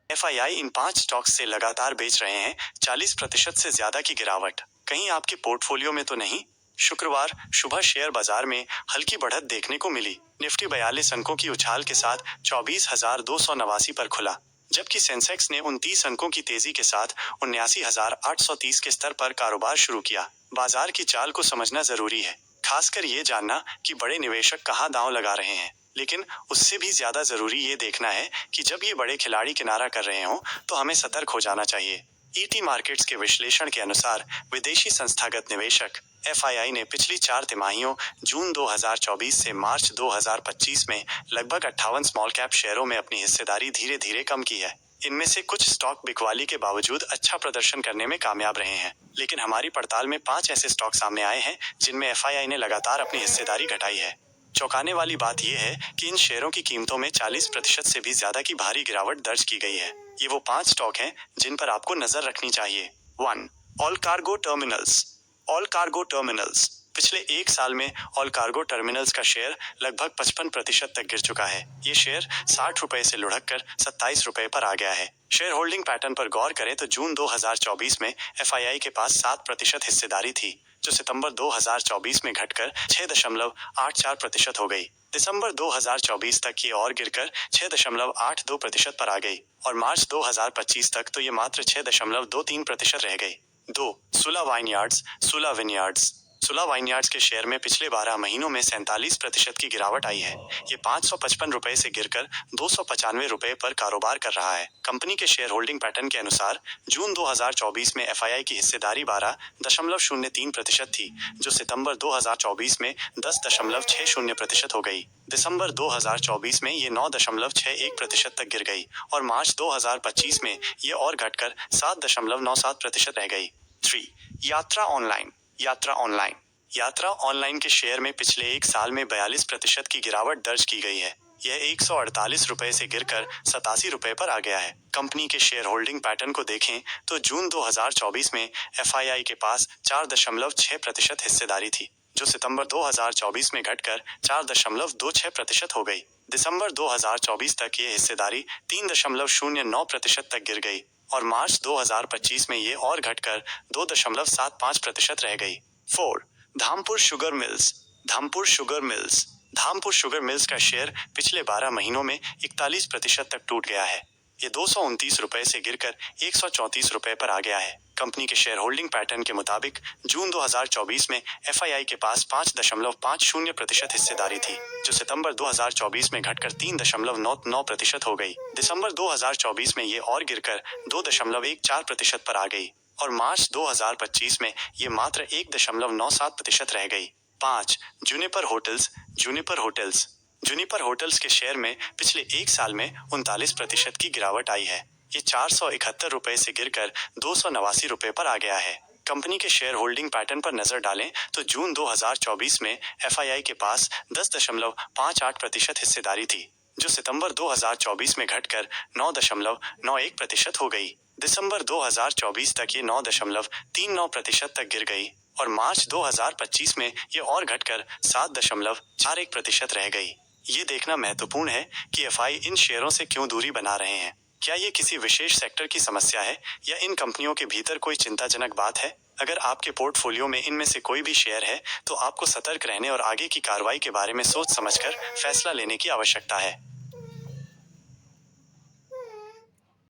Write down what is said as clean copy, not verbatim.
FII इन 5 stocks से लगातार बेच रहे हैं 40% से ज्यादा की गिरावट। कहीं आपके पोर्टफोलियो में तो नहीं? शुक्रवार सुबह शेयर बाजार में हल्की बढ़त देखने को मिली। निफ्टी 42 अंकों की उछाल के साथ 24,289 पर खुला, जबकि सेंसेक्स ने 29 अंकों की तेजी के साथ 79,830 के स्तर पर कारोबार शुरू किया। बाजार की चाल को समझना जरूरी है, खासकर ये जानना कि बड़े निवेशक कहाँ दांव लगा रहे हैं। लेकिन उससे भी ज्यादा जरूरी ये देखना है कि जब ये बड़े खिलाड़ी किनारा कर रहे हों तो हमें सतर्क हो जाना चाहिए। ईटी मार्केट्स के विश्लेषण के अनुसार विदेशी संस्थागत निवेशक एफआईआई ने पिछली 4 तिमाहियों जून 2024 से मार्च 2025 में लगभग 58 स्मॉल कैप शेयरों में अपनी हिस्सेदारी धीरे धीरे कम की है। इनमें से कुछ स्टॉक बिकवाली के बावजूद अच्छा प्रदर्शन करने में कामयाब रहे हैं, लेकिन हमारी पड़ताल में 5 ऐसे स्टॉक सामने आए हैं जिनमें एफआईआई ने लगातार अपनी हिस्सेदारी घटाई है। चौंकाने वाली बात यह है कि इन शेयरों की कीमतों में 40% से भी ज्यादा की भारी गिरावट दर्ज की गई है। ये वो 5 स्टॉक हैं जिन पर आपको नजर रखनी चाहिए। 1. All cargo terminals. All cargo terminals. पिछले 1 साल में ऑल कार्गो टर्मिनल्स का शेयर लगभग 55% तक गिर चुका है। ये शेयर 60 रुपए से लुढ़क कर 27 रुपए पर आ गया है। शेयर होल्डिंग पैटर्न पर गौर करें तो जून 2024 में एफआईआई के पास 7% हिस्सेदारी थी, जो सितंबर 2024 में घटकर 6.84% हो गई। दिसंबर 2024 तक ये और गिरकर 6.82% पर आ गई और मार्च 2025 तक तो ये मात्र 6.23% रह गई। 2. सुला वाइनयार्ड्स। सुला विनयार्ड्स। सुला वाइनयार्ड्स के शेयर में पिछले 12 महीनों में 47% की गिरावट आई है। ये 555 रुपए से गिरकर 295 रुपए पर कारोबार कर रहा है। कंपनी के शेयर होल्डिंग पैटर्न के अनुसार जून 2024 में एफआईआई की हिस्सेदारी 12.03% थी, जो सितंबर 2024 में 10.60% हो गई। दिसंबर 2024 में ये 9.61% तक गिर गई और मार्च 2025 में ये और घटकर 7.97% रह गई। 3. यात्रा ऑनलाइन। यात्रा ऑनलाइन। यात्रा ऑनलाइन के शेयर में पिछले 1 साल में 42% की गिरावट दर्ज की गई है। यह 148 रुपए से गिरकर 87 रुपए पर आ गया है। कंपनी के शेयर होल्डिंग पैटर्न को देखें तो जून 2024 में एफआईआई के पास 4.6% हिस्सेदारी थी, जो सितंबर 2024 में घटकर 4.26% हो गई। दिसंबर 2024 तक ये हिस्सेदारी 3.09% तक गिर गई और मार्च 2025 में ये और घटकर 2.75% रह गई। 4. Dhampur sugar mills. Dhampur sugar mills. Dhampur sugar mills का शेयर पिछले 12 महीनों में 41% तक टूट गया है। ये 229 रुपए से गिरकर 134 रुपए पर आ गया है। कंपनी के शेयर होल्डिंग पैटर्न के मुताबिक जून 2024 में एफआईआई के पास 5.50% हिस्सेदारी थी, जो सितंबर 2024 में घटकर 3.99% हो गई। दिसंबर 2024 में ये और गिरकर 2.14% पर आ गई और मार्च 2025 में ये मात्र 1.97% रह गई। 5. Juniper hotels. Juniper hotels. Juniper hotels के शेयर में पिछले 1 साल में 39% की गिरावट आई है। ये 471 रुपए से गिरकर 289 रुपए पर आ गया है। कंपनी के शेयर होल्डिंग पैटर्न पर नजर डालें तो जून 2024 में एफआईआई के पास 10.58% हिस्सेदारी थी, जो सितंबर 2024 में घटकर 9.91% हो गई। दिसंबर 2024 तक ये 9.39% तक गिर गई और मार्च 2025 में ये और घटकर 7.41% रह गई। ये देखना महत्वपूर्ण है कि एफआई इन शेयरों से क्यों दूरी बना रहे हैं। क्या ये किसी विशेष सेक्टर की समस्या है या इन कंपनियों के भीतर कोई चिंताजनक बात है? अगर आपके पोर्टफोलियो में इनमें से कोई भी शेयर है तो आपको सतर्क रहने और आगे की कार्रवाई के बारे में सोच समझकर फैसला लेने की आवश्यकता है।